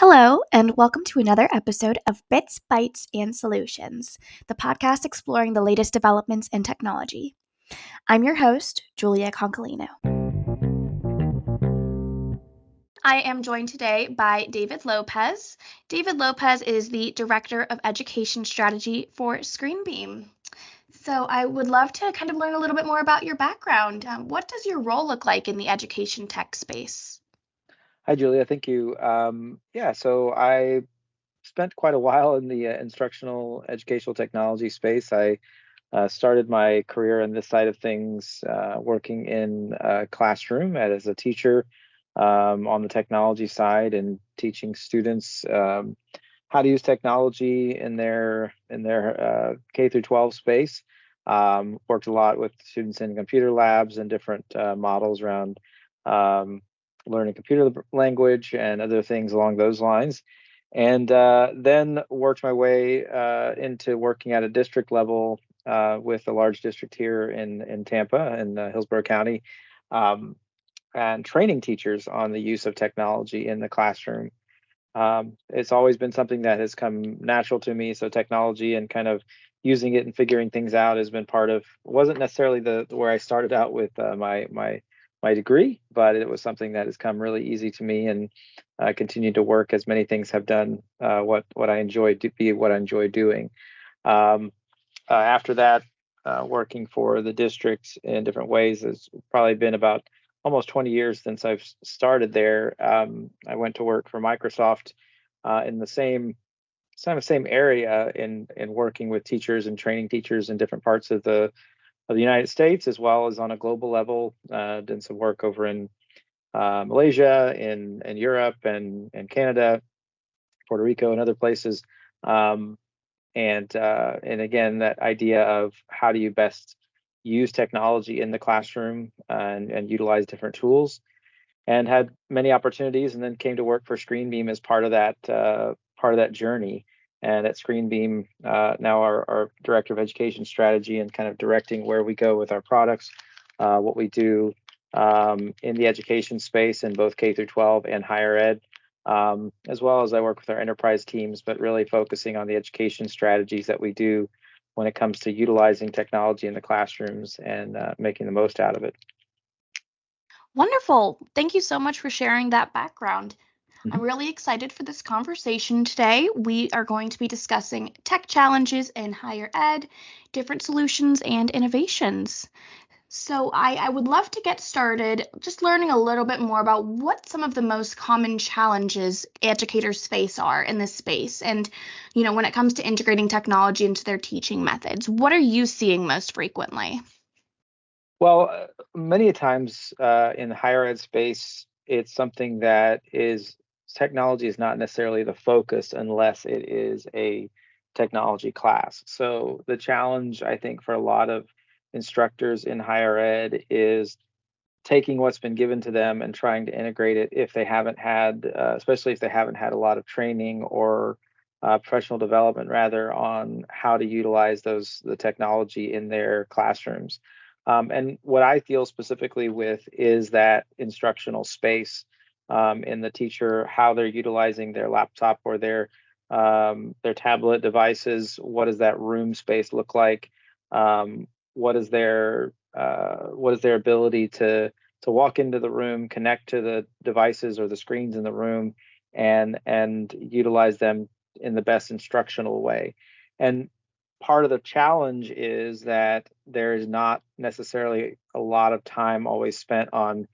Hello, and welcome to another episode of Bits, Bytes, and Solutions, the podcast exploring the latest developments in technology. I'm your host, Julia Concolino. I am joined today by David Lopez. David Lopez is the Director of Education Strategy for ScreenBeam. So I would love to kind of learn a little bit more about your background. What does your role look like in the education tech space? Hi, Julia. Thank you. So I spent quite a while in the instructional educational technology space. I started my career on this side of things working in a classroom as a teacher on the technology side and teaching students how to use technology in their K through 12 space. Worked a lot with students in computer labs and different models around um, learning computer language and other things along those lines. And then worked my way into working at a district level with a large district here in Tampa in Hillsborough County, um, and training teachers on the use of technology in the classroom. It's always been something that has come natural to me. So technology and kind of using it and figuring things out has been part of. Wasn't necessarily the where I started out with my degree, but it was something that has come really easy to me and continued to work as many things have done what I enjoy to be what I enjoy doing. Um, After that, working for the district in different ways has probably been about almost 20 years since I've started there. I went to work for Microsoft in the same area in working with teachers and training teachers in different parts of the United States, as well as on a global level. Did some work over in Malaysia, in Europe, and Canada, Puerto Rico, and other places. Um, and again, that idea of how do you best use technology in the classroom and utilize different tools, and had many opportunities, and then came to work for ScreenBeam as part of that journey. And at ScreenBeam, now our director of education strategy and kind of directing where we go with our products, what we do in the education space in both K through 12 and higher ed, as well as I work with our enterprise teams, but really focusing on the education strategies that we do when it comes to utilizing technology in the classrooms and making the most out of it. Wonderful. Thank you so much for sharing that background. I'm Mhm. really excited for this conversation today. We are going to be discussing tech challenges in higher ed, different solutions, and innovations. So, I would love to get started just learning a little bit more about what some of the most common challenges educators face are in this space. And, when it comes to integrating technology into their teaching methods, what are you seeing most frequently? Well, many times in the higher ed space, it's something that is technology is not necessarily the focus unless it is a technology class. So the challenge, I think, for a lot of instructors in higher ed is taking what's been given to them and trying to integrate it if they haven't had, especially if they haven't had a lot of training or professional development rather on how to utilize the technology in their classrooms. And what I feel specifically with is that instructional space in the teacher, how they're utilizing their laptop or their tablet devices. What does that room space look like? What is their ability to walk into the room, connect to the devices or the screens in the room, and utilize them in the best instructional way. And part of the challenge is that there is not necessarily a lot of time always spent on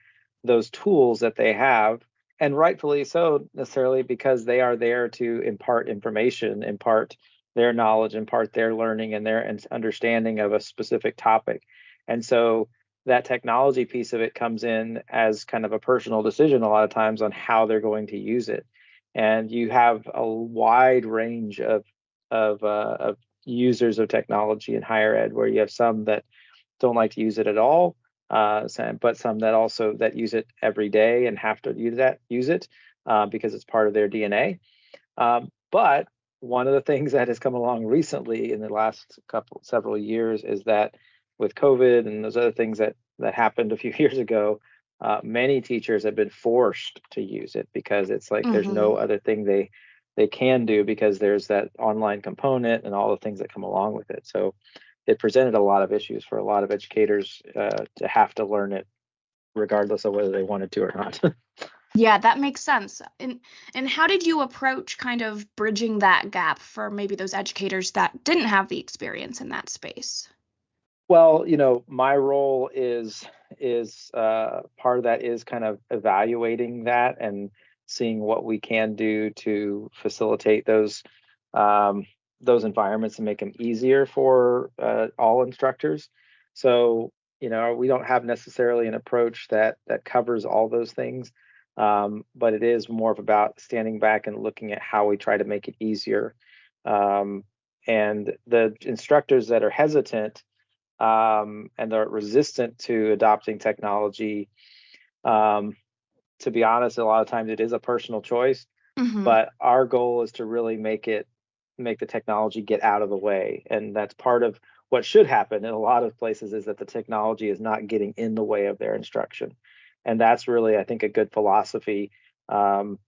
those tools that they have, and rightfully so, necessarily because they are there to impart information, impart their knowledge, impart their learning and their understanding of a specific topic. And so that technology piece of it comes in as kind of a personal decision a lot of times on how they're going to use it. And you have a wide range of users of technology in higher ed, where you have some that don't like to use it at all, but some that also that use it every day and have to use it because it's part of their DNA. But one of the things that has come along recently in the last several years is that with COVID and those other things that happened a few years ago, many teachers have been forced to use it because it's like there's no Hmm. other thing they can do because there's that online component and all the things that come along with it. So it presented a lot of issues for a lot of educators to have to learn it regardless of whether they wanted to or not. Yeah, that makes sense. And how did you approach kind of bridging that gap for maybe those educators that didn't have the experience in that space? Well, my role is part of that is kind of evaluating that and seeing what we can do to facilitate um, those environments and make them easier for all instructors. So, we don't have necessarily an approach that covers all those things, but it is more of about standing back and looking at how we try to make it easier. Um, and the instructors that are hesitant and are resistant to adopting technology. Um, to be honest, a lot of times it is a personal choice, Hmm. but our goal is to really make the technology get out of the way. And that's part of what should happen in a lot of places is that the technology is not getting in the way of their instruction. And that's really, I think, a good philosophy um,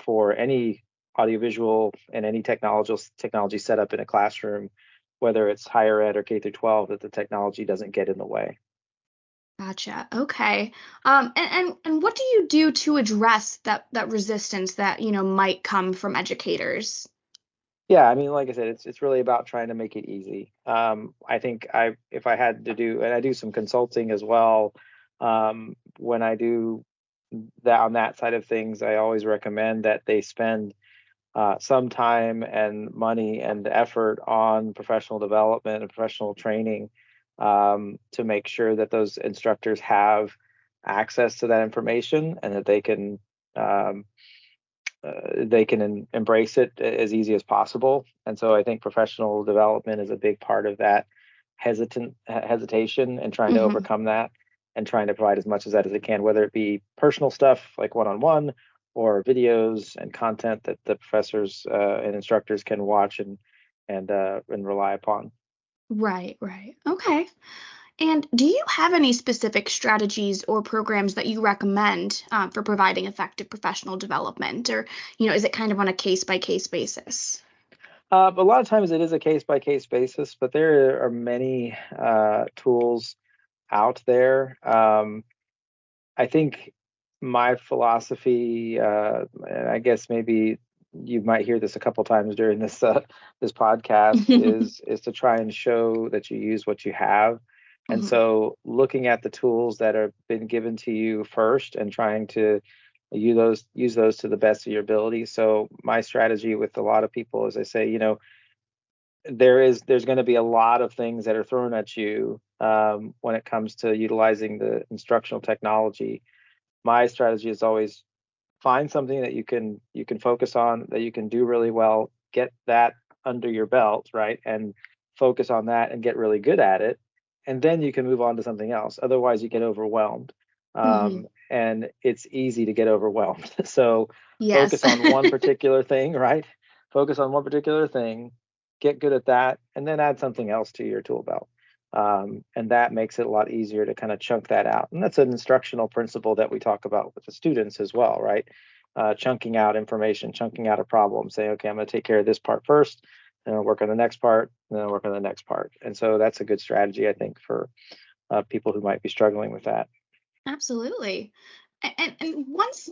for any audiovisual and any technology set up in a classroom, whether it's higher ed or K through 12, that the technology doesn't get in the way. Gotcha. Okay. And what do you do to address that resistance that, might come from educators? Yeah, I mean, like I said, it's really about trying to make it easy. I think if I had to do, and I do some consulting as well, when I do that on that side of things, I always recommend that they spend some time and money and effort on professional development and professional training to make sure that those instructors have access to that information and that um, they can embrace it as easy as possible. And so I think professional development is a big part of that hesitation and trying to Hmm. overcome that and trying to provide as much of that as it can, whether it be personal stuff like one-on-one or videos and content that the professors and instructors can watch and rely upon. Right, right. Okay. And do you have any specific strategies or programs that you recommend for providing effective professional development, or is it kind of on a case by case basis? But a lot of times it is a case by case basis, but there are many tools out there. I think my philosophy, and I guess maybe you might hear this a couple times during this podcast, is to try and show that you use what you have. And Hmm. so, looking at the tools that have been given to you first, and trying to use those to the best of your ability. So, my strategy with a lot of people is I say, there's going to be a lot of things that are thrown at you when it comes to utilizing the instructional technology. My strategy is always find something that you can focus on, that you can do really well, get that under your belt, right? And focus on that and get really good at it. And then you can move on to something else. Otherwise, you get overwhelmed. Hmm. And it's easy to get overwhelmed. So Yes. focus on one particular thing, right? Focus on one particular thing, get good at that, and then add something else to your tool belt. And that makes it a lot easier to kind of chunk that out. And that's an instructional principle that we talk about with the students as well, right? Chunking out information, chunking out a problem, saying, okay, I'm going to take care of this part first, then I'll work on the next part, and then I'll work on the next part. And so that's a good strategy, I think, for people who might be struggling with that. Absolutely. And once,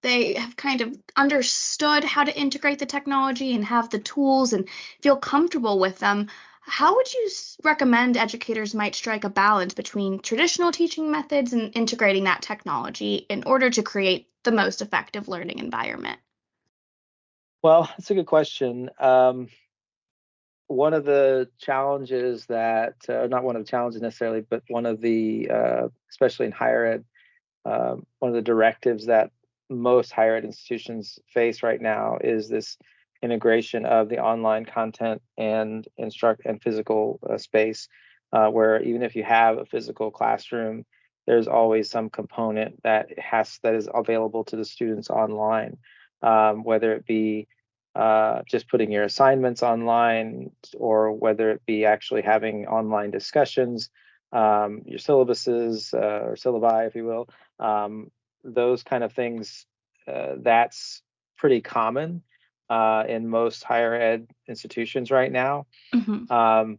they have kind of understood how to integrate the technology and have the tools and feel comfortable with them, how would you recommend educators might strike a balance between traditional teaching methods and integrating that technology in order to create the most effective learning environment? Well, that's a good question. One of the challenges that, not one of the challenges necessarily, but one of the, especially in higher ed, one of the directives that most higher ed institutions face right now is this integration of the online content and instruct and physical space, where even if you have a physical classroom, there's always some component that is available to the students online, whether it be just putting your assignments online or whether it be actually having online discussions. your syllabuses or syllabi, if you will, those kind of things. That's pretty common in most higher ed institutions right now. Hmm. Um,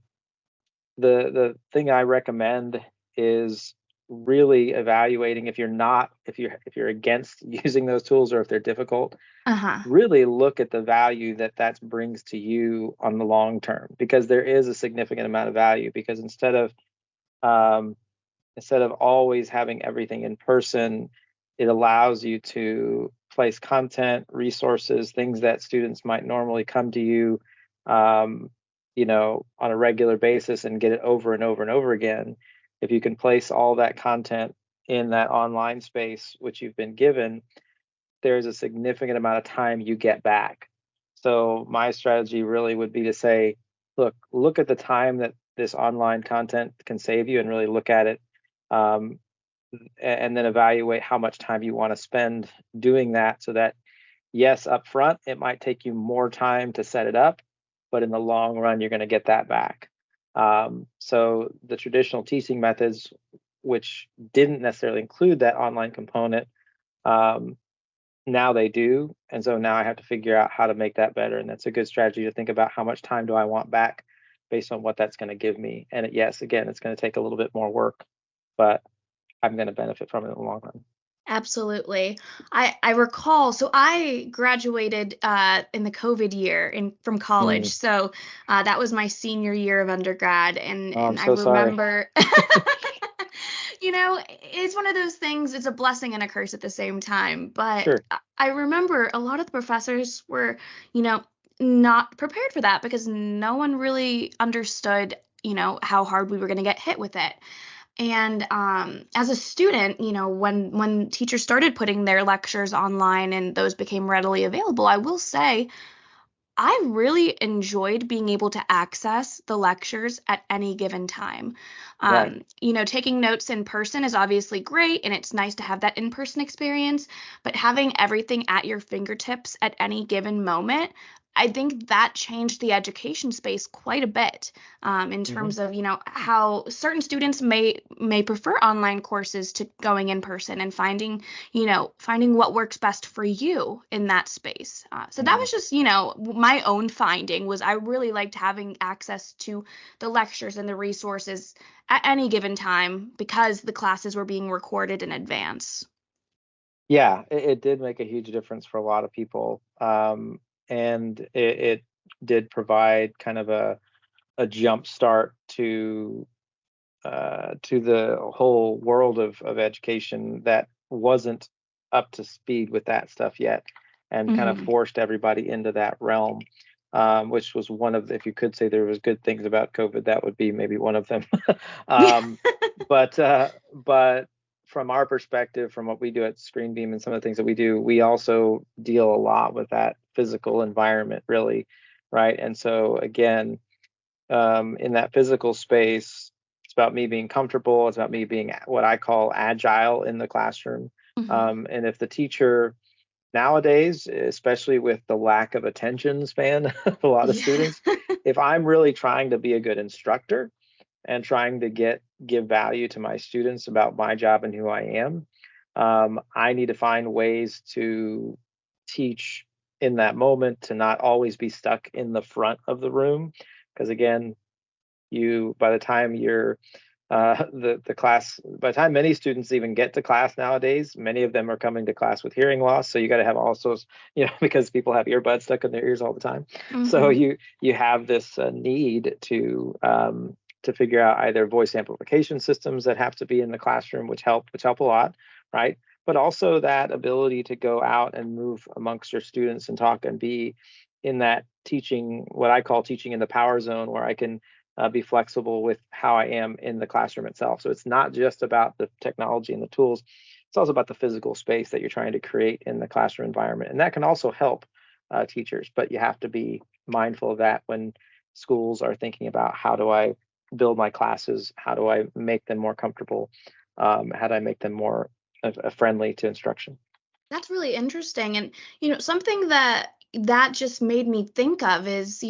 the thing I recommend is really evaluating if you're against using those tools or if they're difficult. Uh-huh. Really look at the value that brings to you on the long term, because there is a significant amount of value. Because um, instead of always having everything in person, it allows you to place content, resources, things that students might normally come to you, um, on a regular basis and get it over and over and over again. If you can place all that content in that online space, which you've been given, there's a significant amount of time you get back. So my strategy really would be to say, look at the time that this online content can save you, and really look at it, um, and then evaluate how much time you want to spend doing that, so that, yes, up front it might take you more time to set it up, but in the long run you're going to get that back. So the traditional teaching methods, which didn't necessarily include that online component, um, now they do. And so now I have to figure out how to make that better. And that's a good strategy, to think about how much time do I want back based on what that's going to give me. And yes, again, it's going to take a little bit more work, but I'm going to benefit from it in the long run. Absolutely. I recall, so I graduated in the COVID year from college. Mm. So that was my senior year of undergrad. And, Oh, I'm and I so sorry. remember, it's one of those things, it's a blessing and a curse at the same time. But Sure. I remember a lot of the professors were, you know, not prepared for that because no one really understood, how hard we were going to get hit with it. And as a student, when teachers started putting their lectures online and those became readily available, I will say I really enjoyed being able to access the lectures at any given time. Right. Taking notes in person is obviously great, and it's nice to have that in-person experience, but having everything at your fingertips at any given moment, I think that changed the education space quite a bit, in Hmm. terms of, how certain students may prefer online courses to going in person, and finding what works best for you in that space. So that Hmm. was just, my own finding was I really liked having access to the lectures and the resources at any given time because the classes were being recorded in advance. Yeah, it did make a huge difference for a lot of people. And it did provide kind of a jump start to the whole world of education that wasn't up to speed with that stuff yet, and kind of Hmm. forced everybody into that realm, which was one of, if you could say there was good things about COVID, that would be maybe one of them. um, but from our perspective, from what we do at ScreenBeam and some of the things that we do, we also deal a lot with that physical environment, really, right? And so again, in that physical space, it's about me being comfortable. It's about me being what I call agile in the classroom. Hmm. And if the teacher nowadays, especially with the lack of attention span of a lot of Yeah. students, if I'm really trying to be a good instructor and trying to give value to my students about my job and who I am, I need to find ways to teach in that moment, to not always be stuck in the front of the room. Because again, you by the time you're the class by the time many students even get to class nowadays, many of them are coming to class with hearing loss, so you got to have also, because people have earbuds stuck in their ears all the time. So Hmm. you have this need to figure out either voice amplification systems that have to be in the classroom, which help a lot, right? But also that ability to go out and move amongst your students and talk and be in that teaching, what I call teaching in the power zone, where I can be flexible with how I am in the classroom itself. So it's not just about the technology and the tools, it's also about the physical space that you're trying to create in the classroom environment. And that can also help teachers, but you have to be mindful of that when schools are thinking about, how do I build my classes? How do I make them more comfortable? How do I make them more friendly to instruction? That's really interesting. And, something that just made me think of is,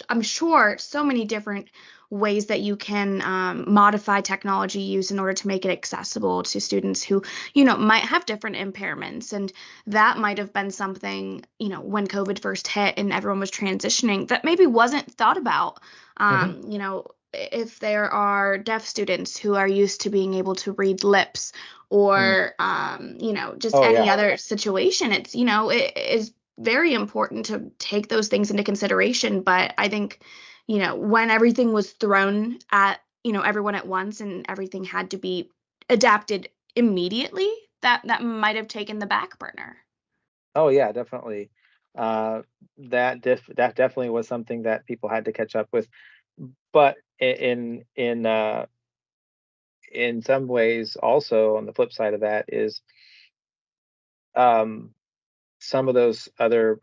I'm sure so many different ways that you can modify technology use in order to make it accessible to students who, might have different impairments. And that might have been something, when COVID first hit and everyone was transitioning, that maybe wasn't thought about. Hmm. If there are deaf students who are used to being able to read lips, Mm. or just Oh any yeah. other situation, it's it is very important to take those things into consideration. But I think, when everything was thrown at, everyone at once, and everything had to be adapted immediately, that might have taken the back burner. Oh yeah, definitely. That definitely was something that people had to catch up with. But in some ways, also on the flip side of that is um, some of those other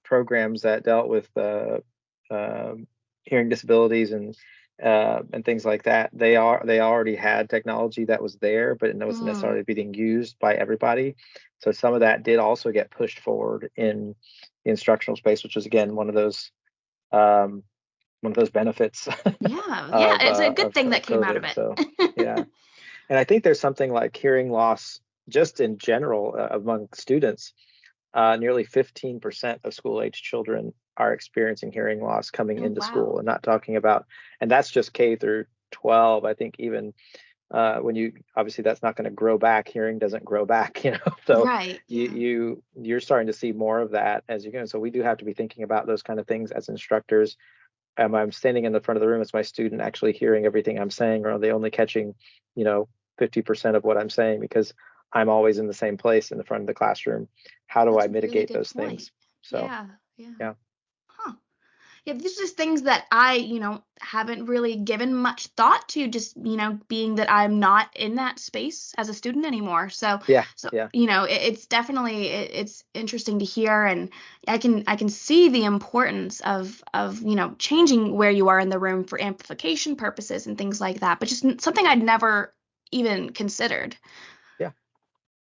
programs that dealt with um hearing disabilities and things like that. They already had technology that was there, but it wasn't Mm, necessarily being used by everybody. So some of that did also get pushed forward in the instructional space, which is again um, one of those benefits yeah, yeah, it's a good thing that of came out of COVID. So it. yeah, and I think there's something like hearing loss just in general among students. Nearly 15% of school-age children are experiencing hearing loss coming Oh, into school, wow. and not talking about, and that's just K through 12. I think even when you obviously that's not going to grow back. Hearing doesn't grow back, So Right, yeah. you're starting to see more of that as you go. So we do have to be thinking about those kind of things as instructors. I'm standing in the front of the room. Is my student actually hearing everything I'm saying, or are they only catching, you know, 50% of what I'm saying because I'm always in the same place in the front of the classroom? How do That's I a really mitigate good those point. things? So, Yeah, yeah. yeah. Huh. Yeah, these are just things that I, haven't really given much thought to, just, being that I'm not in that space as a student anymore. So, Yeah. so, Yeah. it's definitely, it's interesting to hear, and I can see the importance of, changing where you are in the room for amplification purposes and things like that, but just something I'd never even considered. Yeah.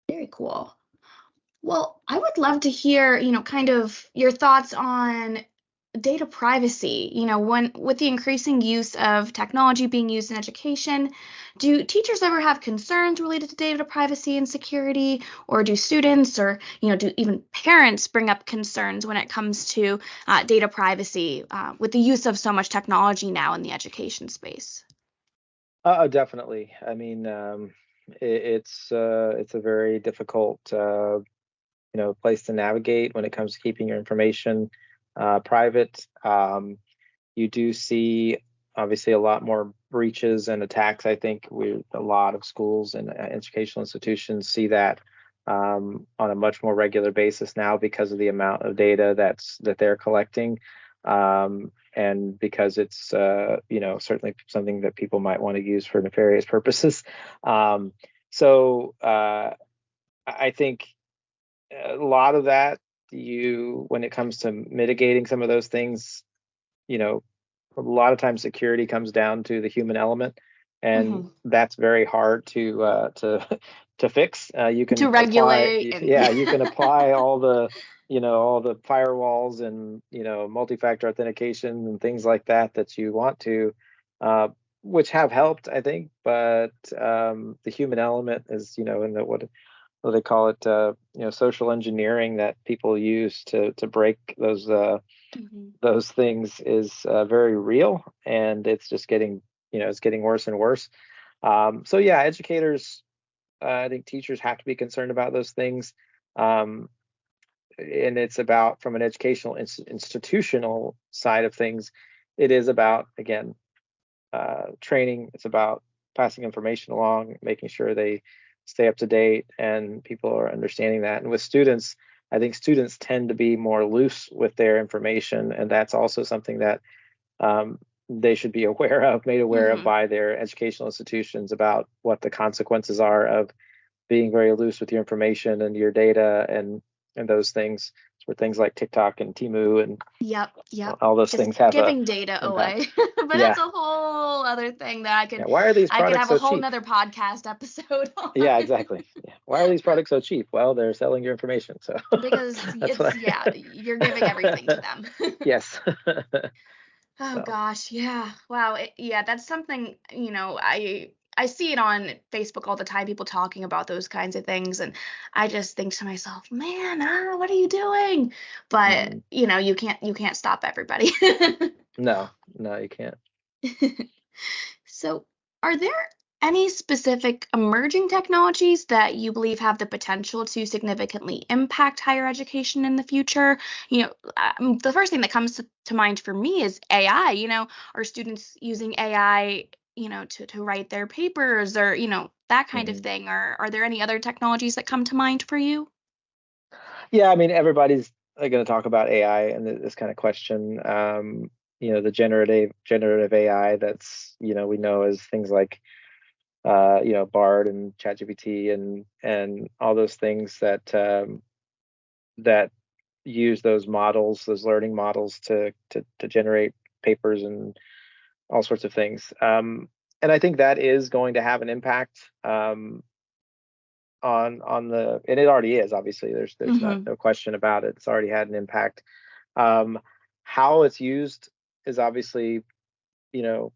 Very cool. Well, I would love to hear, kind of your thoughts on data privacy. When with the increasing use of technology being used in education, do teachers ever have concerns related to data privacy and security, or do students, or do even parents bring up concerns when it comes to data privacy with the use of so much technology now in the education space? Definitely. I mean, it's a very difficult place to navigate when it comes to keeping your information private. You do see obviously a lot more breaches and attacks. I think a lot of schools and educational institutions see that on a much more regular basis now because of the amount of data that they're collecting, and because it's certainly something that people might want to use for nefarious purposes. Um, so I think a lot of that, when it comes to mitigating some of those things, you know, a lot of times security comes down to the human element, and Hmm. that's very hard to to fix. You To can apply, regulate and yeah, you can apply all the firewalls and multi-factor authentication and things like that you want to, uh, which have helped, I think. But the human element is, in the what do they call it, social engineering that people use to break Mhm. those things is very real, and it's just getting it's getting worse and worse. So yeah, educators, I think teachers have to be concerned about those things, um, and it's about from an educational institutional side of things. It is about, again, training. It's about passing information along, making sure they stay up to date, and people are understanding that. And with students, I think students tend to be more loose with their information, and that's also something that um, they should be made aware of Mhm. by their educational institutions about what the consequences are of being very loose with your information and your data and those things. Where things like TikTok and Temu and Yep, yep. all those Just things have a giving data impact. away. But Yeah, that's a whole other thing that I yeah. could Why are these I could products have a so whole cheap? nother podcast episode on. Yeah, exactly. Yeah. Why are these products so cheap? Well, they're selling your information, so Because that's it's, why. yeah, you're giving everything to them. Yes. Oh So, gosh, yeah. Wow. Yeah, that's something, I see it on Facebook all the time, people talking about those kinds of things, and I just think to myself, "Man, what are you doing?" But, mhm. you can't stop everybody. No, no, you can't. So, are there any specific emerging technologies that you believe have the potential to significantly impact higher education in the future? The first thing that comes to mind for me is AI. Are students using AI, to write their papers or, that kind of Mhm. thing? Or are there any other technologies that come to mind for you? Yeah, I mean, everybody's going to talk about AI and this kind of question. The generative AI that's, we know as things like Bard and ChatGPT and all those things that use those models, those learning models to generate papers and all sorts of things. And I think that is going to have an impact on the, and it already is, obviously. There's not Mm-hmm. no question about it. It's already had an impact. Um, how it's used is obviously, you know,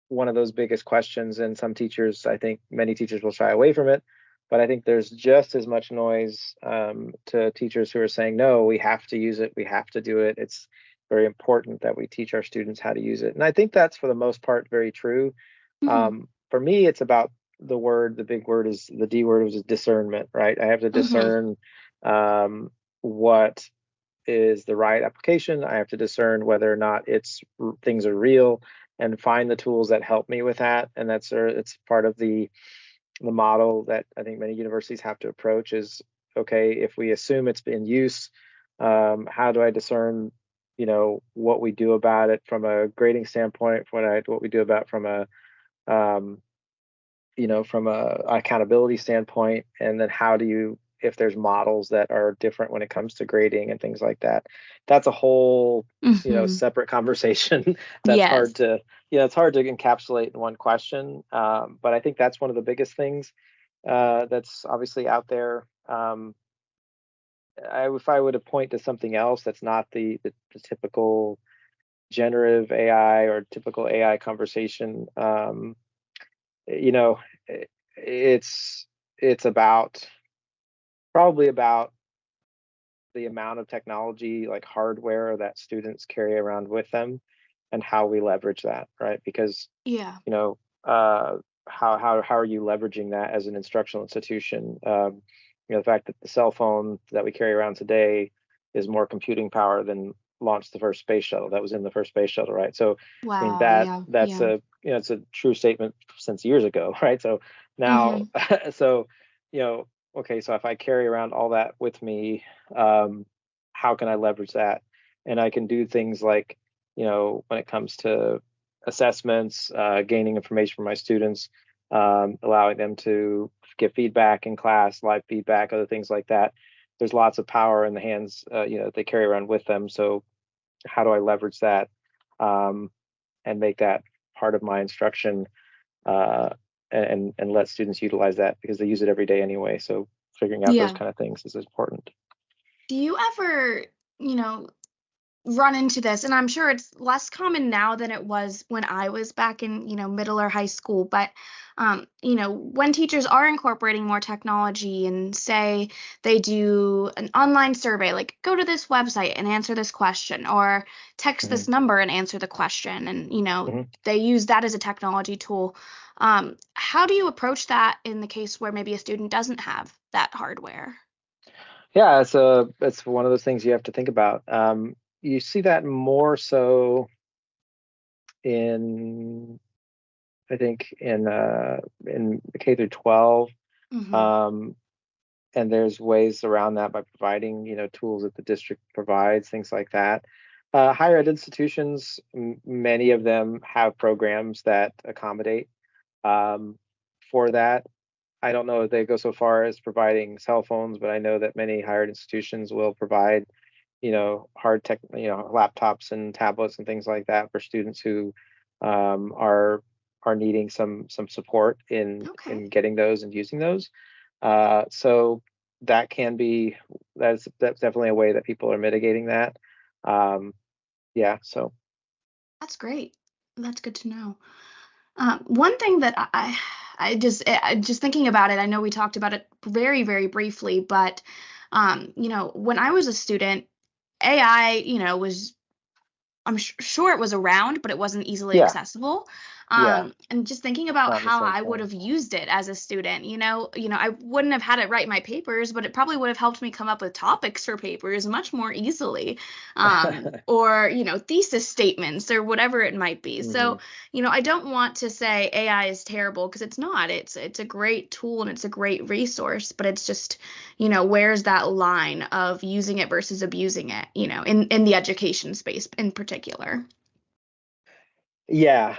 one of those biggest questions, and some teachers, I think many teachers will shy away from it. But I think there's just as much noise to teachers who are saying, no, we have to use it, we have to do it. It's very important that we teach our students how to use it. And I think that's for the most part very true. Mm-hmm. For me, it's about the big word is the D word, was discernment, right? I have to Mm-hmm. discern what is the right application. I have to discern whether or not things are real and find the tools that help me with that. And it's part of the model that I think many universities have to approach is, okay, if we assume it's in use, how do I discern, what we do about it from a grading standpoint, what we do about um, from a accountability standpoint, and then how do you, if there's models that are different when it comes to grading and things like that. That's a whole, Mm-hmm. separate conversation. That's Yes. hard to, it's hard to encapsulate in one question. But I think that's one of the biggest things that's obviously out there. If I were to point to something else that's not the typical generative AI or typical AI conversation, you know, i- it's about probably about the amount of technology, like hardware, that students carry around with them and how we leverage that, right? Because, Yeah. you know, uh, how are you leveraging that as an instructional institution? The fact that the cell phone that we carry around today is more computing power than launched the first space shuttle that was in the first space shuttle, right? So, I mean, Wow. Yeah. that's Yeah. it's a true statement since years ago, right? So now, Mm-hmm. so, you know, okay, so if I carry around all that with me, um, how can I leverage that? And I can do things like, when it comes to assessments, gaining information from my students, allowing them to get feedback in class, live feedback, other things like that. There's lots of power in the hands, that they carry around with them. So how do I leverage that um, and make that part of my instruction, uh, and let students utilize that because they use it every day anyway. So figuring out those Yeah. kind of things is important. Do you ever, you know, run into this? And I'm sure it's less common now than it was when I was back in, middle or high school. But, when teachers are incorporating more technology and say they do an online survey, like go to this website and answer this question, or text Mm-hmm. this number and answer the question, and, Mm-hmm. they use that as a technology tool. How do you approach that in the case where maybe a student doesn't have that hardware? Yeah, it's one of those things you have to think about. You see that more so in, I think, in K through 12. Mm-hmm. Um, and there's ways around that by providing, tools that the district provides, things like that. Higher ed institutions, many of them have programs that accommodate um, for that. I don't know if they go so far as providing cell phones, but I know that many higher ed institutions will provide, hard tech, laptops and tablets and things like that for students who um, are are needing some support Okay. in getting those and using those. So that can be that's definitely a way that people are mitigating that. Um, yeah, so That's great. That's good to know. One thing that just thinking about it, I know we talked about it very, very briefly, but when I was a student, AI, was I'm sure it was around, but it wasn't easily Yeah, accessible. yeah, And just thinking about not the how same I would thing. have used it as a student, I wouldn't have had it write my papers, but it probably would have helped me come up with topics for papers much more easily. Or, thesis statements or whatever it might be. So, Hmm. I don't want to say AI is terrible because it's not. It's a great tool and it's a great resource, but it's just where's that line of using it versus abusing it, in the education space in particular. Yeah,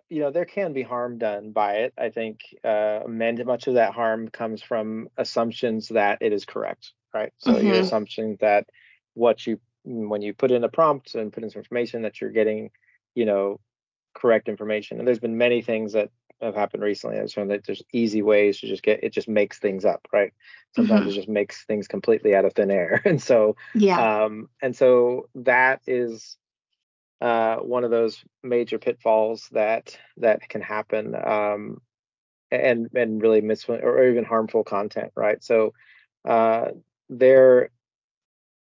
there can be harm done by it. I think much of that harm comes from assumptions that it is correct, right? So your Mm-hmm. assumption that when you put in a prompt and put in some information that you're getting, you know, correct information. And there's been many things that have happened recently. I've shown that there's easy ways to just it just makes things up, right? Sometimes Mm-hmm. it just makes things completely out of thin air. Yeah. And so that is one of those major pitfalls that can happen, and really or even harmful content, right? So uh, there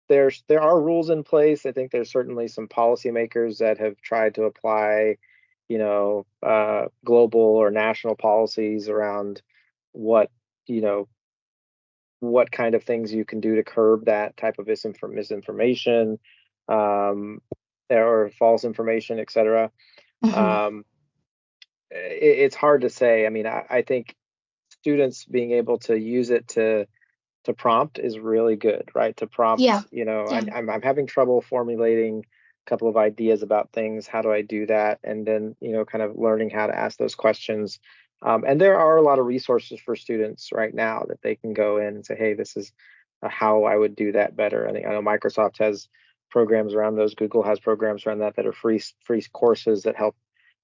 there are rules in place. I think there's certainly some policymakers that have tried to apply, global or national policies around what you know what kind of things you can do to curb that type of misinformation, um, or false information, etc. Mm-hmm. Um, it's hard to say. I mean, I think students being able to use it to prompt is really good, right? To Yeah. prompt, Yeah. I'm having trouble formulating a couple of ideas about things. How do I do that? And then, kind of learning how to ask those questions. And there are a lot of resources for students right now that they can go in and say, hey, this is how I would do that better. I know Microsoft has programs around those. Google has programs around that are free courses that help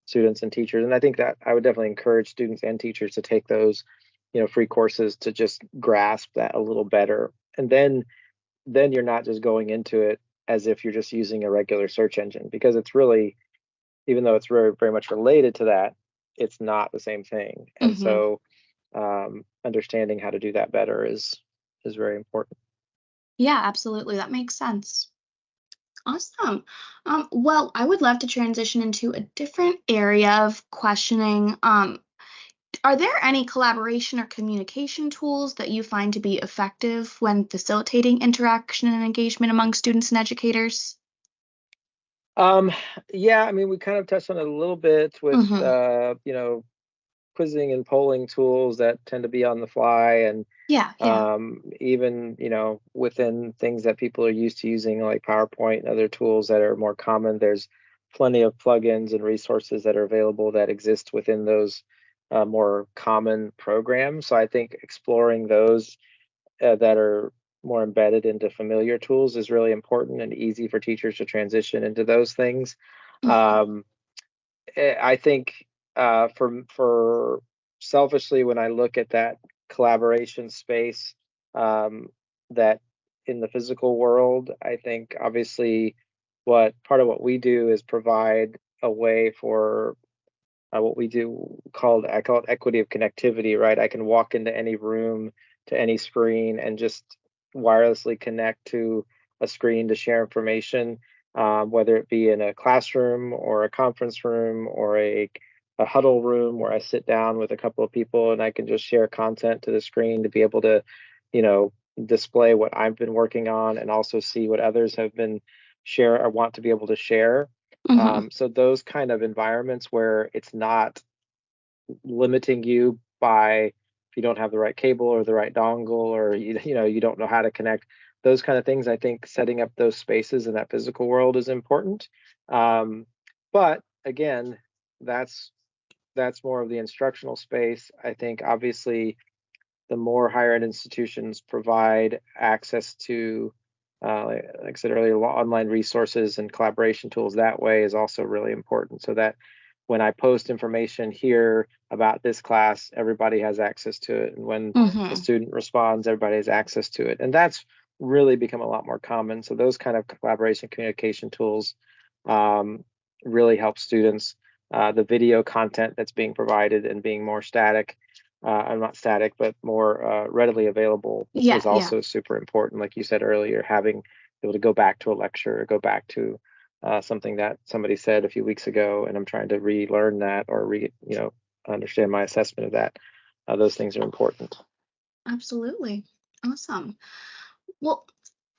students and teachers. And I think that I would definitely encourage students and teachers to take those, free courses to just grasp that a little better. And then you're not just going into it as if you're just using a regular search engine, because it's really, even though it's very, very much related to that, it's not the same thing. And Mm-hmm. so understanding how to do that better is very important. Yeah, absolutely. That makes sense. Awesome. Well, I would love to transition into a different area of questioning. Are there any collaboration or communication tools that you find to be effective when facilitating interaction and engagement among students and educators? Um, yeah, I mean, we kind of touched on it a little bit with, Mm-hmm. quizzing and polling tools that tend to be on the fly, and Yeah, yeah. even within things that people are used to using, like PowerPoint and other tools that are more common. There's plenty of plugins and resources that are available that exist within those more common programs. So I think exploring those that are more embedded into familiar tools is really important and easy for teachers to transition into those things. Mm-hmm. um, I think for selfishly, when I look at that collaboration space, um, that in the physical world, I think obviously what part of what we do is provide a way for what we do I call it equity of connectivity, right? I can walk into any room, to any screen, and just wirelessly connect to a screen to share information, whether it be in a classroom or a conference room or a huddle room where I sit down with a couple of people and I can just share content to the screen to be able to, you know, display what I've been working on and also see what others have been share or want to be able to share. Mm-hmm. So those kind of environments where it's not limiting you by if you don't have the right cable or the right dongle, or you don't know how to connect, those kind of things. I think setting up those spaces in that physical world is important. But again, that's that's more of the instructional space. I think obviously the more higher ed institutions provide access to, like I said earlier, online resources and collaboration tools that way is also really important. So that when I post information here about this class, everybody has access to it. And when a Mm-hmm. student responds, everybody has access to it. And that's really become a lot more common. So those kind of collaboration communication tools, um, really helps students. The video content that's being provided and being more static, I'm not static, but more readily available Yeah, is yeah. also super important. Like you said earlier, having able to go back to a lecture or go back to something that somebody said a few weeks ago, and I'm trying to relearn that or understand my assessment of that. Those things are important. Absolutely. Awesome. Well,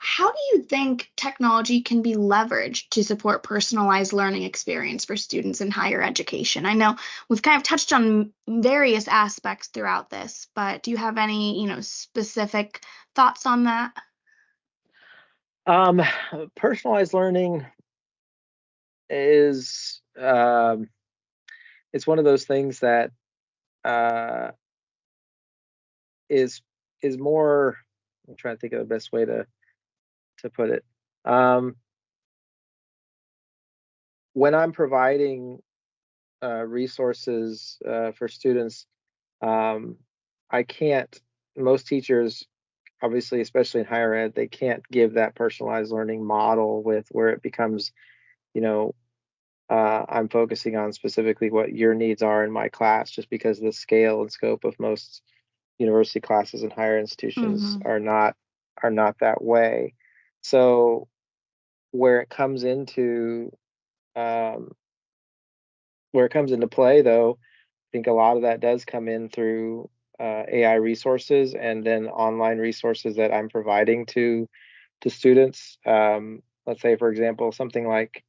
how do you think technology can be leveraged to support personalized learning experience for students in higher education? I know we've kind of touched on various aspects throughout this, but do you have any, specific thoughts on that? Um, Personalized learning is it's one of those things that uh, is is more. I'm trying to think of the best way to put it. Um, when I'm providing resources for students, um, I can't. Most teachers, obviously, especially in higher ed, they can't give that personalized learning model with where it becomes, you know, I'm focusing on specifically what your needs are in my class, just because the scale and scope of most university classes and higher institutions Mm-hmm. are not that way. So where it comes into um, where it comes into play, though, I think a lot of that does come in through AI resources and then online resources that I'm providing to students. Let's say, for example, something like,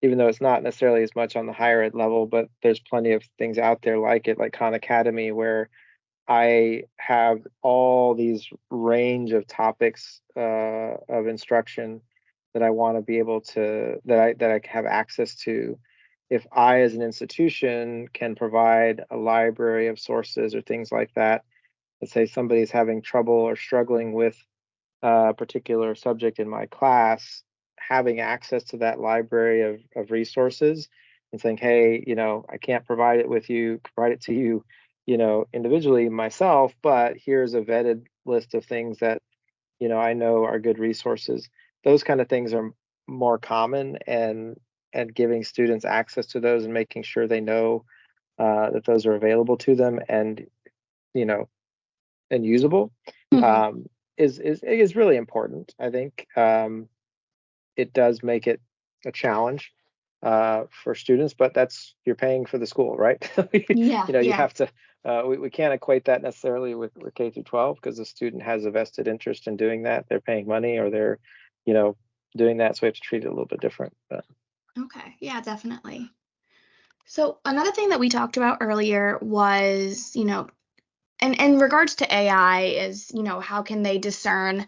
even though it's not necessarily as much on the higher ed level, but there's plenty of things out there like it, like Khan Academy, where I have all these range of topics of instruction that I want to be able to that I have access to. If I, as an institution, can provide a library of sources or things like that, let's say somebody's having trouble or struggling with a particular subject in my class, having access to that library of resources and saying, hey, I can't provide it to you, individually myself, but here's a vetted list of things that, I know are good resources. Those kind of things are more common, and giving students access to those and making sure they know that those are available to them and, you know, and usable, Mm-hmm. um, is really important. I think it does make it a challenge for students, but that's, you're paying for the school, right? Yeah, You yeah. have to. We can't equate that necessarily with K through 12 because the student has a vested interest in doing that. They're paying money or they're, you know, doing that, so we have to treat it a little bit different. But Okay. Yeah, definitely. So another thing that we talked about earlier was, and in regards to AI is, how can they discern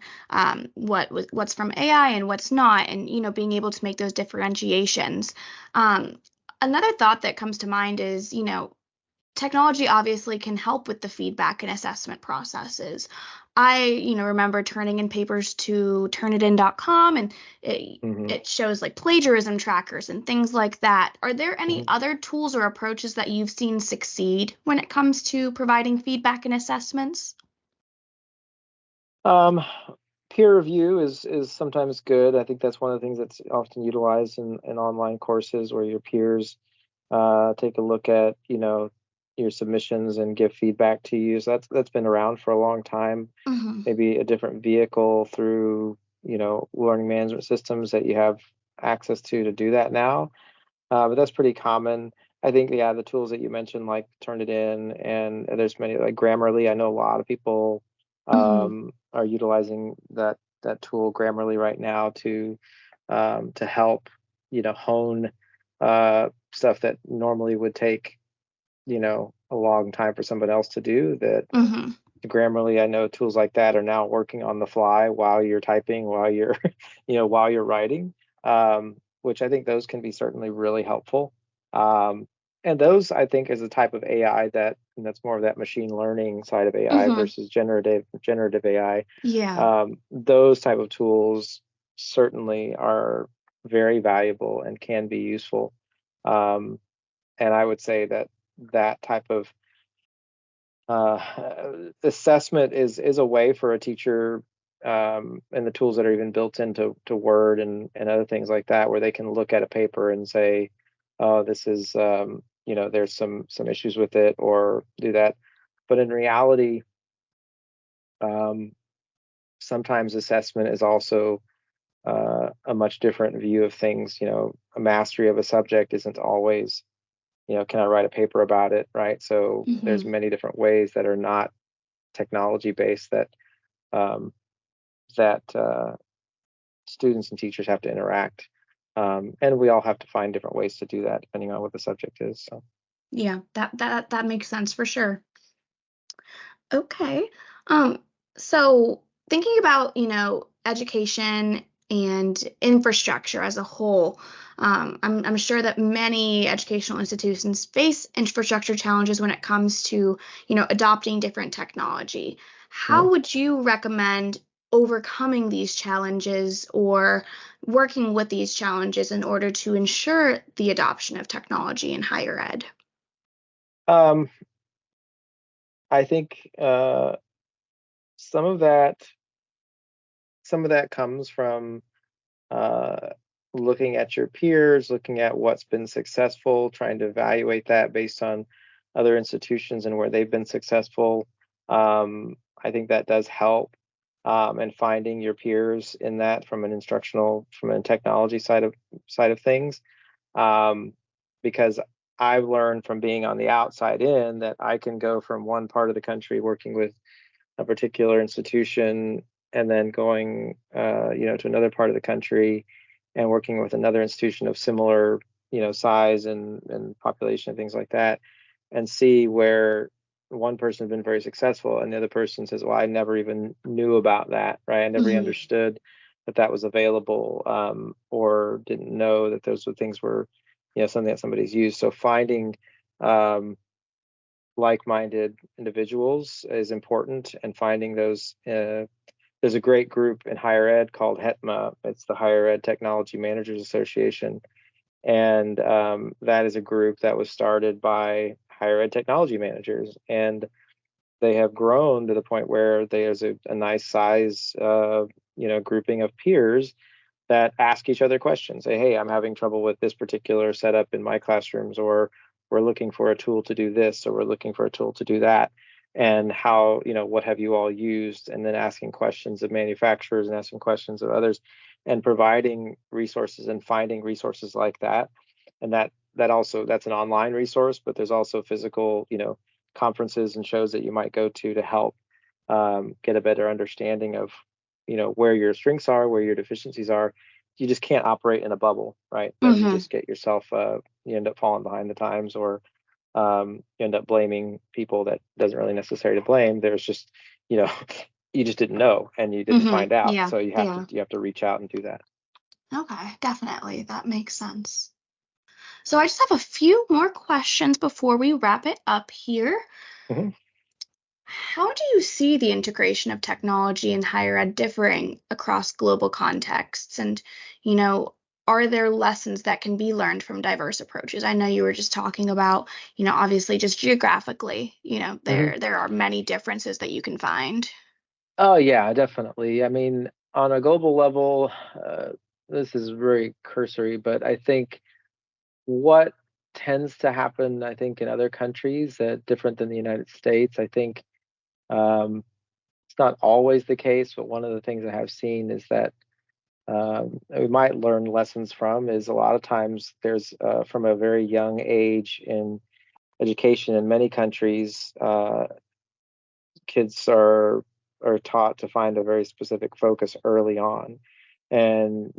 what's from AI and what's not, and being able to make those differentiations. Um, Another thought that comes to mind is, technology obviously can help with the feedback and assessment processes. I, remember turning in papers to turnitin.com, and it mhm, it shows like plagiarism trackers and things like that. Are there any mhm. other tools or approaches that you've seen succeed when it comes to providing feedback and assessments? Um, Peer review is sometimes good. I think that's one of the things that's often utilized in online courses where your peers take a look at, your submissions and give feedback to you. So that's been around for a long time. Hmm. Maybe a different vehicle through, learning management systems that you have access to do that now. But that's pretty common. I think, yeah, the tools that you mentioned, like Turnitin, and there's many like Grammarly. I know a lot of people Hmm. are utilizing that tool Grammarly right now to help, hone stuff that normally would take, a long time for somebody else to do. That Hmm. Grammarly, I know tools like that are now working on the fly while you're typing, while you're, while you're writing, which I think those can be certainly really helpful. And those, I think, is a type of AI that's more of that machine learning side of AI Hmm. versus generative AI. Yeah. Those type of tools certainly are very valuable and can be useful. Um, and I would say that type of assessment is a way for a teacher and the tools that are even built into Word and other things like that, where they can look at a paper and say, oh, this is, there's some issues with it, or do that. But in reality, sometimes assessment is also a much different view of things. A mastery of a subject isn't always, can I write a paper about it, right? So there's many different ways that are not technology based that um, students and teachers have to interact, and we all have to find different ways to do that depending on what the subject is. So Yeah, that makes sense for sure. Okay. So thinking about, education and infrastructure as a whole, I'm sure that many educational institutions face infrastructure challenges when it comes to, adopting different technology. mhm. How would you recommend overcoming these challenges or working with these challenges in order to ensure the adoption of technology in higher ed? um, I think some of that comes from uh, looking at your peers, looking at what's been successful, trying to evaluate that based on other institutions and where they've been successful. I think that does help, and finding your peers in that from a technology side of things, because I've learned from being on the outside in that I can go from one part of the country working with a particular institution, and then going to another part of the country and working with another institution of similar size and population and things like that, and see where one person has been very successful and the other person says, well, I never even knew about that, right? I never even Mhm. understood that that was available, or didn't know that those things were something that somebody's used. So finding um, like-minded individuals is important, and finding those. There's a great group in higher ed called HETMA. It's the Higher Ed Technology Managers Association, and that is a group that was started by higher ed technology managers, and they have grown to the point where there's a nice size, grouping of peers that ask each other questions. Say, hey, I'm having trouble with this particular setup in my classrooms, or we're looking for a tool to do this, or we're looking for a tool to do that. And how, what have you all used? And then asking questions of manufacturers and asking questions of others, and providing resources and finding resources like that. And that also, that's an online resource, but there's also physical, conferences and shows that you might go to help get a better understanding of where your strengths are, where your deficiencies are. You just can't operate in a bubble, right? Then you Mhm. just get yourself, you end up falling behind the times, or you end up blaming people that doesn't really necessary to blame. There's just, you know, you just didn't know and you didn't Mhm. find out. Yeah. So Yeah. you have to reach out and do that. Okay, definitely. That makes sense. So I just have a few more questions before we wrap it up here. Mhm. How do you see the integration of technology in higher ed differing across global contexts? And, you know, are there lessons that can be learned from diverse approaches? I know you were just talking about, obviously just geographically, Mhm. there are many differences that you can find. Oh yeah, definitely. I mean, on a global level, this is very cursory, but I think what tends to happen, I think, in other countries different than the United States, I think it's not always the case, but one of the things I have seen is that we might learn lessons from is, a lot of times there's, from a very young age in education in many countries, kids are taught to find a very specific focus early on, and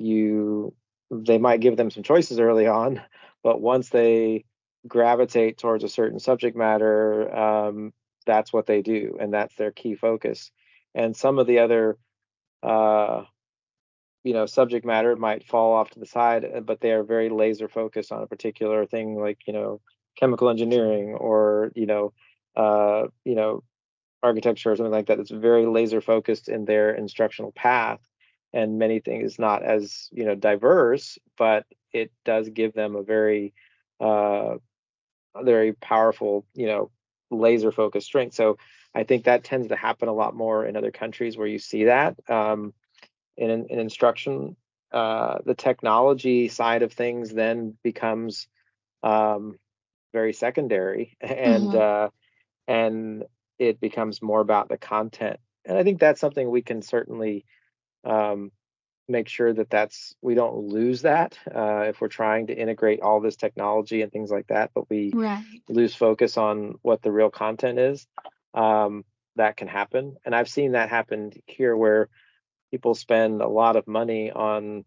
they might give them some choices early on, but once they gravitate towards a certain subject matter, that's what they do, and that's their key focus. And some of the other uh, subject matter might fall off to the side, but they are very laser focused on a particular thing, like chemical engineering, or uh, you know architecture or something like that. It's very laser focused in their instructional path, and many things not as diverse, but it does give them uh, a very powerful laser focused strength. So I think that tends to happen a lot more in other countries where you see that in instruction. The technology side of things then becomes very secondary, and it becomes more about the content. And I think that's something we can certainly um, make sure that we don't lose that if we're trying to integrate all this technology and things like that, but we Right. lose focus on what the real content is. That can happen, and I've seen that happen here where people spend a lot of money on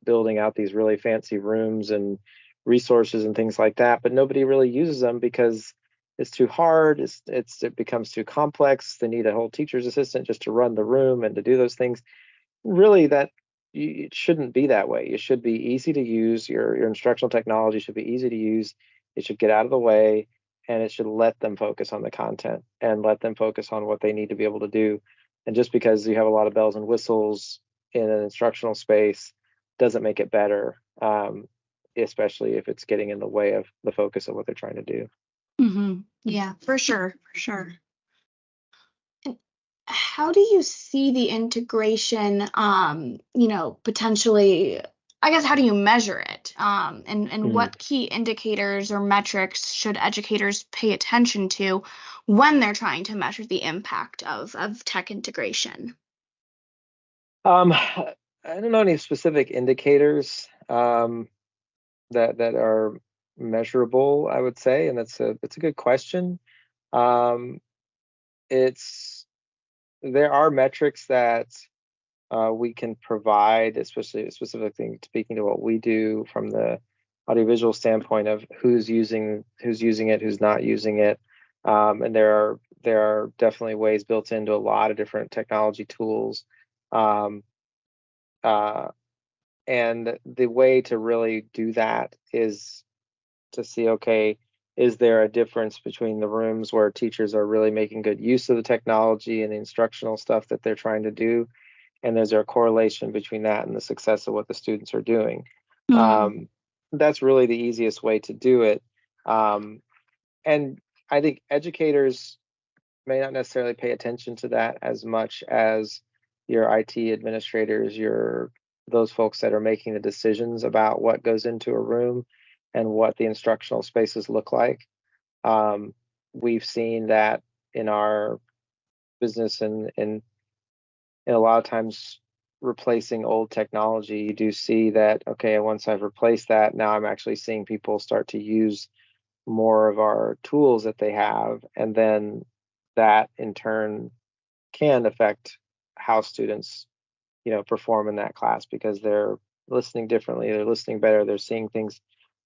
building out these really fancy rooms and resources and things like that, but nobody really uses them because it's too hard. It becomes too complex. They need a whole teacher's assistant just to run the room and to do those things. Really, it shouldn't be that way. It should be easy to use. Your instructional technology should be easy to use. It should get out of the way, and it should let them focus on the content and let them focus on what they need to be able to do. And just because you have a lot of bells and whistles in an instructional space doesn't make it better, especially if it's getting in the way of the focus of what they're trying to do. Yeah, for sure, for sure. And how do you see the integration, potentially, I guess, how do you measure it? And Mhm. what key indicators or metrics should educators pay attention to when they're trying to measure the impact of tech integration? I don't know any specific indicators that are measurable, I would say, and that's a good question. Um, it's There are metrics that we can provide, especially specifically speaking to what we do from the audiovisual standpoint of who's using it, who's not using it, and there are definitely ways built into a lot of different technology tools. Um, uh, and the way to really do that is to see, okay, is there a difference between the rooms where teachers are really making good use of the technology and the instructional stuff that they're trying to do, and is there a correlation between that and the success of what the students are doing? Mm, Um, that's really the easiest way to do it. And I think educators may not necessarily pay attention to that as much as your IT administrators, your those folks that are making the decisions about what goes into a room and what the instructional spaces look like. Um, we've seen that in our business, and a lot of times replacing old technology, you do see that, okay, once I've replaced that, now I'm actually seeing people start to use more of our tools that they have, and then that in turn can affect how students perform in that class because they're listening differently, they're listening better, they're seeing things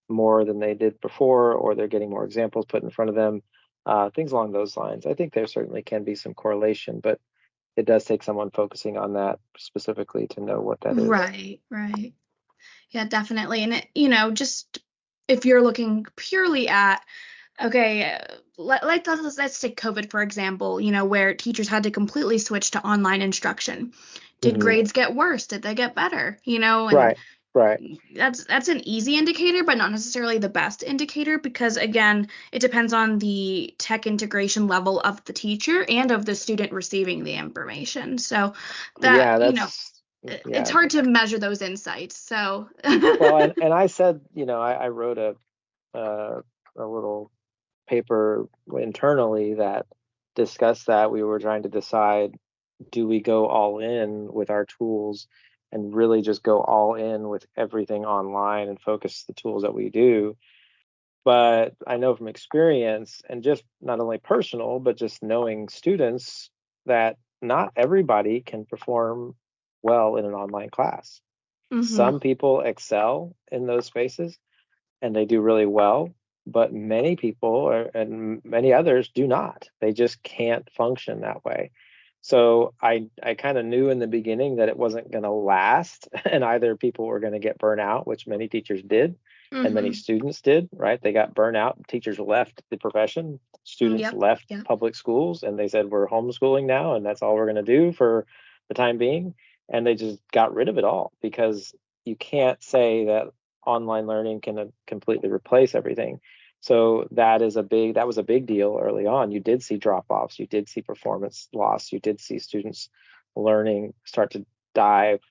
more than they did before, or they're getting more examples put in front of them, things along those lines. I think there certainly can be some correlation, but it does take someone focusing on that specifically to know what that is. right, right. Yeah, definitely. And just if you're looking purely at, okay, let's take COVID for example, where teachers had to completely switch to online instruction. Did Hmm. grades get worse? Did they get better? And Right, right. that's an easy indicator, but not necessarily the best indicator because again, it depends on the tech integration level of the teacher and of the student receiving the information. So that, Yeah, it's yeah. hard to measure those insights. So Well, and I said, I wrote a little paper internally that discussed that. We were trying to decide, do we go all in with our tools and really just go all in with everything online and focus the tools that we do? But I know from experience and just not only personal, but just knowing students that not everybody can perform well in an online class. mhm. Some people excel in those spaces and they do really well, but many people and many others do not. They just can't function that way. So I kind of knew in the beginning that it wasn't going to last, and either people were going to get burnt out, which many teachers did, and many Mhm. students did. Right? They got burnt out. Teachers left the profession. Students Yep. left Yep. public schools, and they said we're homeschooling now, and that's all we're going to do for the time being. And they just got rid of it all because you can't say that online learning can completely replace everything. So that was a big deal early on. You did see drop-offs, you did see performance loss, you did see students learning start to dive,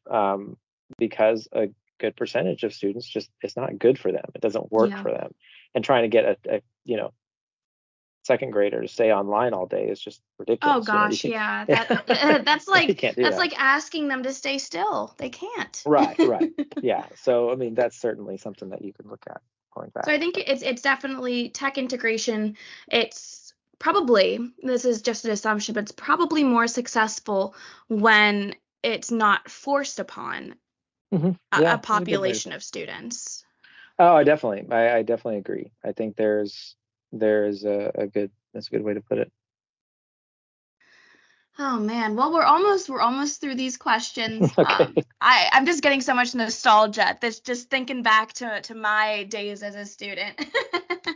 because a good percentage of students just, it's not good for them. It doesn't work Yeah. for them. And trying to get a second grader to stay online all day is just Oh ridiculous. gosh, yeah. You can't do That's that. like asking them to stay still. They can't. Right. Yeah. So I mean, that's certainly something that you could look at going So back. I think it's definitely tech integration. It's probably, this is just an assumption, but it's probably more successful when it's not forced upon a Yeah, that's a good way to population put it. of students. Oh, I definitely agree. I think there's a good, that's a good way to put it. Oh man. Well, we're almost through these questions. Okay. I'm just getting so much nostalgia. That's just thinking back to my days as a student.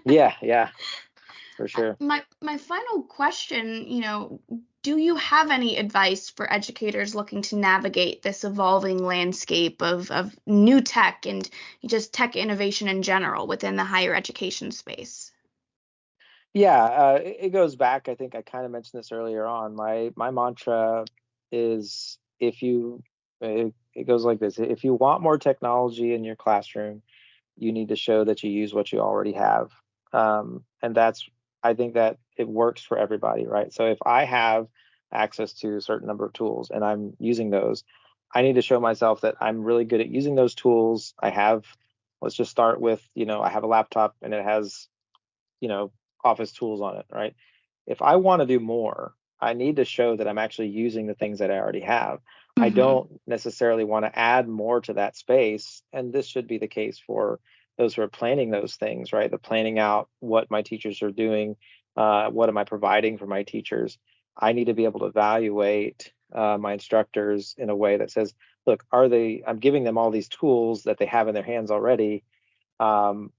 Yeah, for sure. My final question, do you have any advice for educators looking to navigate this evolving landscape of new tech and just tech innovation in general within the higher education space? Yeah, it goes back. I think I kind of mentioned this earlier on. My mantra is, it goes like this: if you want more technology in your classroom, you need to show that you use what you already have. And that's, I think that it works for everybody, right? So if I have access to a certain number of tools and I'm using those, I need to show myself that I'm really good at using those tools. Let's just start with, I have a laptop and it has, you know, office tools on it, right? If I want to do more, I need to show that I'm actually using the things that I already have. I Mm-hmm. don't necessarily want to add more to that space. And this should be the case for those who are planning those things, right? The planning out what my teachers are doing, what am I providing for my teachers? I need to be able to evaluate my instructors in a way that says, look, I'm giving them all these tools that they have in their hands already,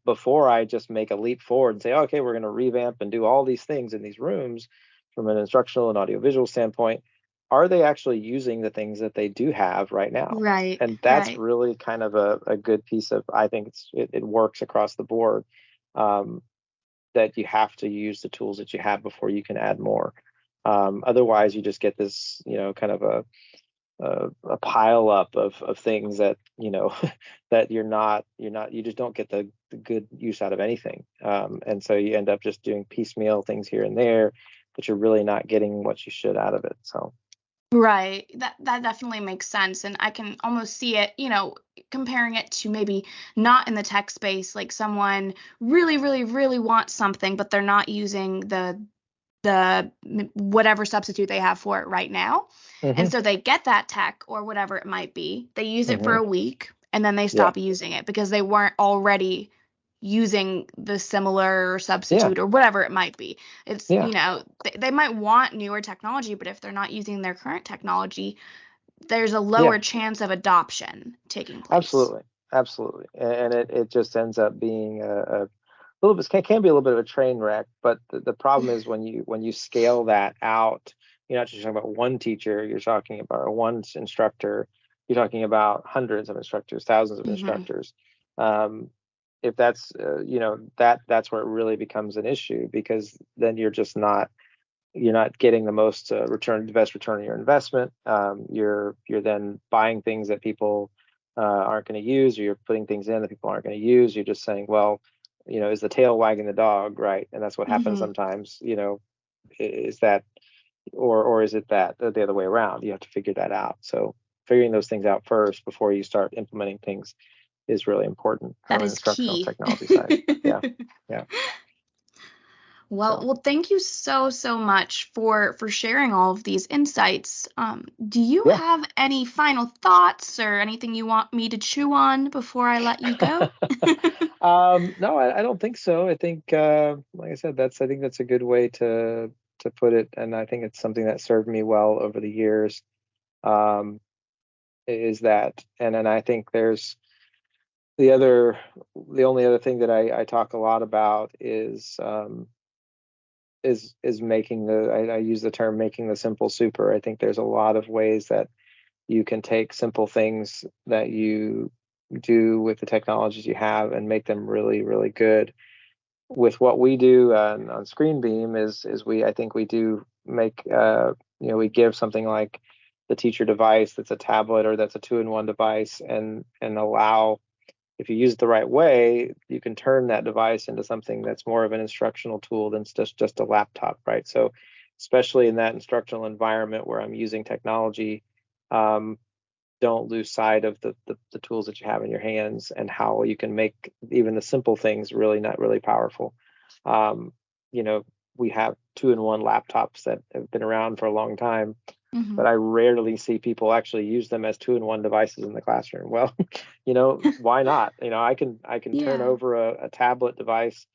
before I just make a leap forward and say, okay, we're going to revamp and do all these things in these rooms from an instructional and audiovisual standpoint. Are they actually using the things that they do have right now? Right, And that's right. really kind of a good piece of, I think it works across the board, um, that you have to use the tools that you have before you can add more. Otherwise, you just get this, kind of a pile up of things that, that you just don't get the good use out of anything, and so you end up just doing piecemeal things here and there, but you're really not getting what you should out of it. So Right. That definitely makes sense. And I can almost see it, comparing it to maybe not in the tech space, like someone really, really, really wants something, but they're not using whatever substitute they have for it right now. And hmm so they get that tech or whatever it might be. They use it for hmm a week and then they yeah, stop using it because they weren't already using the similar yeah, substitute or whatever it might be. It's, yeah, they might want newer technology, but if they're not using their current technology, there's a yeah. lower chance of adoption taking place. Absolutely, and it just ends up being a little bit, can be a little bit of a train wreck. But the problem is when you scale that out, you're not just talking about one teacher, you're talking about one instructor, you're talking about hundreds of instructors, thousands of Hmm. instructors. um, if that's, that's where it really becomes an issue, because then you're not getting the most the best return on your investment. You're then buying things that people aren't going to use, or you're putting things in that people aren't going to use. You're just saying, well, is the tail wagging the dog, right? And that's what happens Hmm. sometimes. Is that, or is it that the other way around? You have to figure that out. So figuring those things out first before you start implementing things is really important That from an is instructional key. technology side. Yeah, yeah. Well, So. well, thank you so much for sharing all of these insights. Do you Yeah. have any final thoughts or anything you want me to chew on before I let you go? No, I don't think so. I think, like I said, I think that's a good way to put it, and I think it's something that served me well over the years. Um, is that, and then I think there's the only other thing that I talk a lot about is making I use the term making the simple super. I think there's a lot of ways that you can take simple things that you do with the technologies you have and make them really, really good, with what we do on ScreenBeam is I think we do make we give something like the teacher device that's a tablet or that's a two-in-one device, and allow, if you use it the right way, you can turn that device into something that's more of an instructional tool than just a laptop, right? So especially in that instructional environment where I'm using technology, um, don't lose sight of the tools that you have in your hands and how you can make even the simple things really not really powerful. Um, you know, we have two-in-one laptops that have been around for a long time, Hmm. but I rarely see people actually use them as two-in-one devices in the classroom. Well, why not? I can turn Yeah. over a tablet device,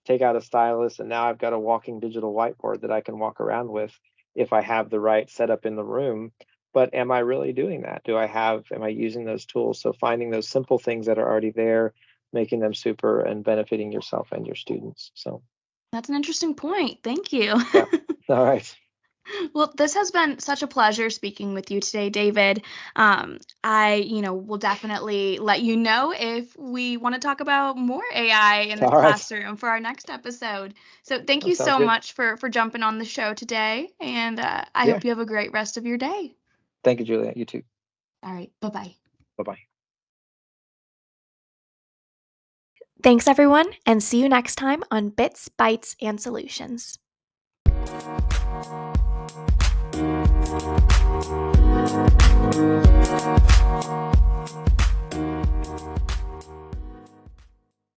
take out a stylus, and now I've got a walking digital whiteboard that I can walk around with if I have the right setup in the room. But am I really doing that? Am I using those tools? So finding those simple things that are already there, making them super and benefiting yourself and your students. So, That's an interesting point. Thank you. yeah. All right. Well, this has been such a pleasure speaking with you today, David. Will definitely let you know if we want to talk about more AI in the All right. classroom for our next episode. So thank That you sounds so good. much for jumping on the show today, and I Yeah. hope you have a great rest of your day. Thank you, Julia. You too. All right, bye-bye. Bye-bye. Thanks, everyone, and see you next time on Bits, Bytes, and Solutions.